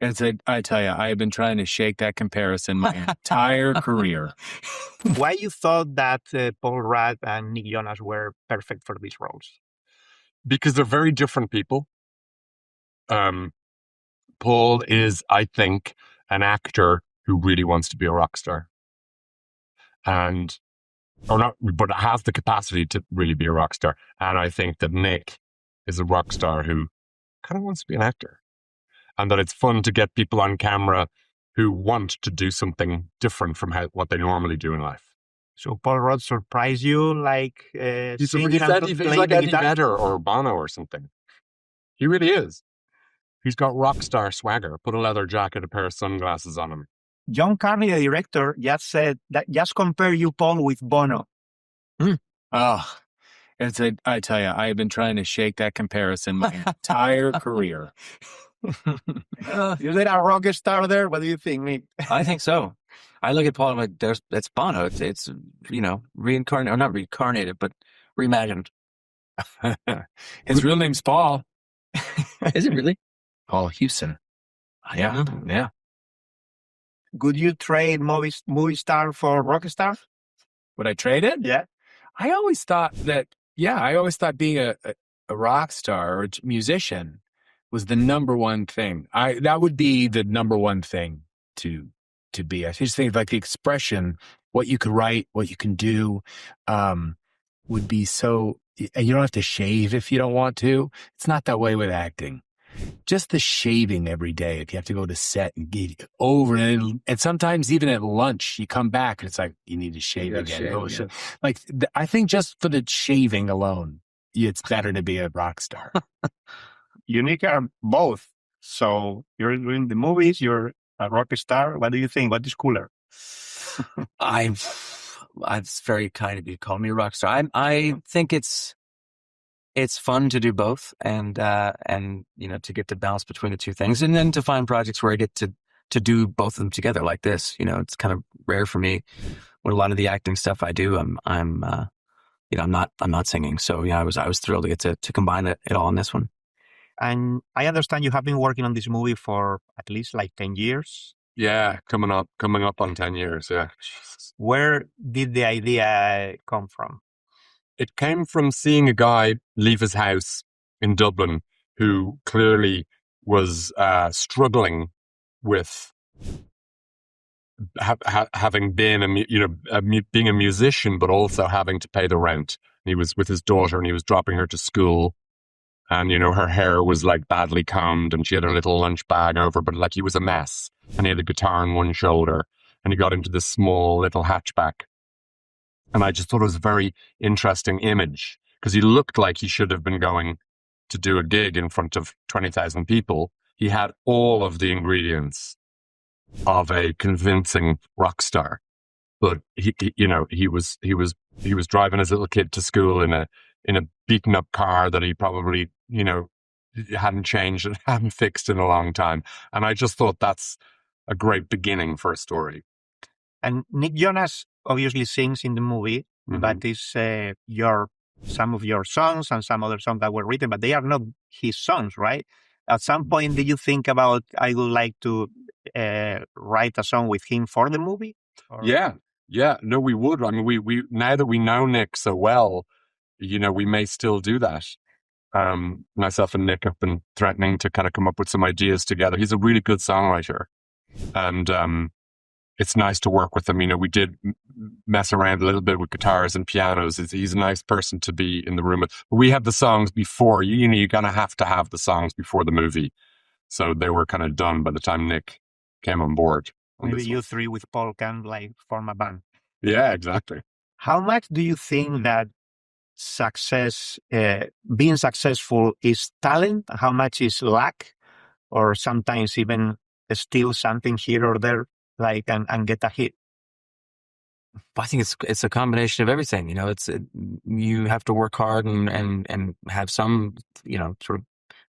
I tell you, I have been trying to shake that comparison my entire career. Why you thought that Paul Rudd and Nick Jonas were perfect for these roles? Because they're very different people. Paul is, I think, an actor who really wants to be a rock star. But has the capacity to really be a rock star. And I think that Nick is a rock star who kind of wants to be an actor. And that it's fun to get people on camera who want to do something different from what they normally do in life. So Paul Rudd surprised you, like He's singing and like playing the Eddie guitar? Vedder or Bono or something. He really is. He's got rock star swagger. Put a leather jacket, a pair of sunglasses on him. John Carney, the director, just said that just compare you, Paul, with Bono. Oh, I tell you, I have been trying to shake that comparison my entire career. Is there a rock star there? What do you think, Nick? I think so. I look at Paul and I'm like, that's Bono. It's reincarnated, or not reincarnated, but reimagined. His real name's Paul. Is it really? Paul Houston. Yeah, yeah. Would you trade movie star for rock star? Would I trade it? Yeah. I always thought being a rock star or a musician was the number one thing. That would be the number one thing to be. I just think like the expression, what you could write, what you can do, would be so, and you don't have to shave if you don't want to. It's not that way with acting. Just the shaving every day. If you have to go to set and get over, and sometimes even at lunch, you come back and it's like, you need to shave again. Like, I think just for the shaving alone, it's better to be a rock star. You, Nick, are both. So you're doing the movies, you're a rock star. What do you think? What is cooler? It's very kind of you to call me a rock star. I think it's fun to do both, and to get to balance between the two things, and then to find projects where I get to do both of them together like this. It's kind of rare for me. With a lot of the acting stuff I do, I'm not singing. So I was thrilled to get to combine it all in this one. And I understand you have been working on this movie for at least like 10 years. Yeah, coming up on 10 years. Yeah. Where did the idea come from? It came from seeing a guy leave his house in Dublin who clearly was struggling with having been being a musician, but also having to pay the rent. And he was with his daughter, and he was dropping her to school, and her hair was like badly combed, and she had her little lunch bag over, but like he was a mess, and he had a guitar on one shoulder, and he got into this small little hatchback. And I just thought it was a very interesting image, because he looked like he should have been going to do a gig in front of 20,000 people. He had all of the ingredients of a convincing rock star, but he was driving his little kid to school in a beaten up car that he probably hadn't changed and hadn't fixed in a long time. And I just thought that's a great beginning for a story. And Nick Jonas obviously sings in the movie, but it's some of your songs and some other songs that were written, but they are not his songs, right? At some point, did you think about, I would like to write a song with him for the movie? Or? Yeah. No, we would. I mean, we now that we know Nick so well, we may still do that. Myself and Nick have been threatening to kind of come up with some ideas together. He's a really good songwriter, and it's nice to work with him. We did mess around a little bit with guitars and pianos. He's a nice person to be in the room with. But we had the songs before. You're going to have the songs before the movie. So they were kind of done by the time Nick came on board. Maybe you three with Paul can form a band. Yeah, exactly. How much do you think that being successful is talent? How much is luck? Or sometimes even steal something here or there? And get a hit? I think it's a combination of everything. You have to work hard and have some, sort of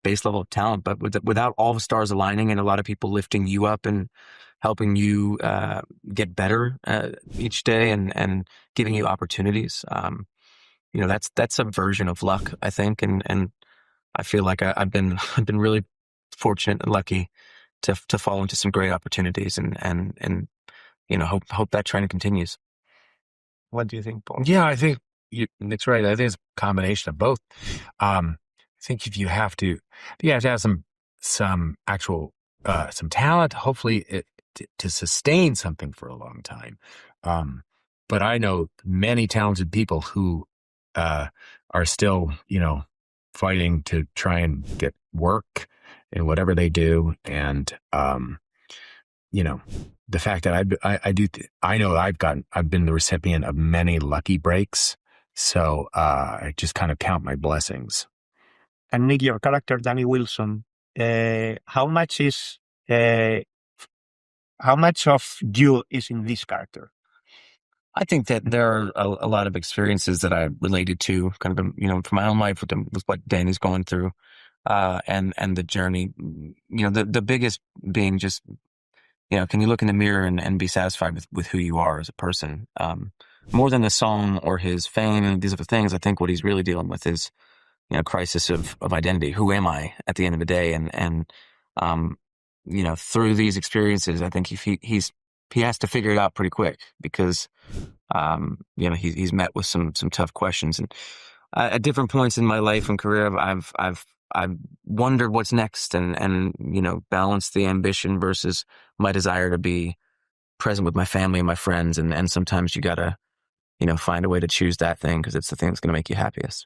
base level of talent, but without all the stars aligning and a lot of people lifting you up and helping you get better each day and giving you opportunities. That's a version of luck, I think, and I feel like I've been really fortunate and lucky to fall into some great opportunities and hope that trend continues. What do you think, Paul? Yeah, I think Nick's right. I think it's a combination of both. I think if you have to have some actual some talent, hopefully to sustain something for a long time. But I know many talented people who are still, fighting to try and get work in whatever they do, and the fact that I know I've been the recipient of many lucky breaks, so I just kind of count my blessings. And Nick, your character Danny Wilson, how much of you is in this character? I think that there are a lot of experiences that I related to, kind of, from my own life with what Danny's going through, and the journey. The biggest being just, can you look in the mirror and be satisfied with who you are as a person? More than the song or his fame and these other things, I think what he's really dealing with is, crisis of identity. Who am I at the end of the day? And through these experiences, I think he has to figure it out pretty quick because, he's met with some tough questions. And at different points in my life and career, I've wondered what's next and balance the ambition versus my desire to be present with my family and my friends. And sometimes you gotta, find a way to choose that thing because it's the thing that's going to make you happiest.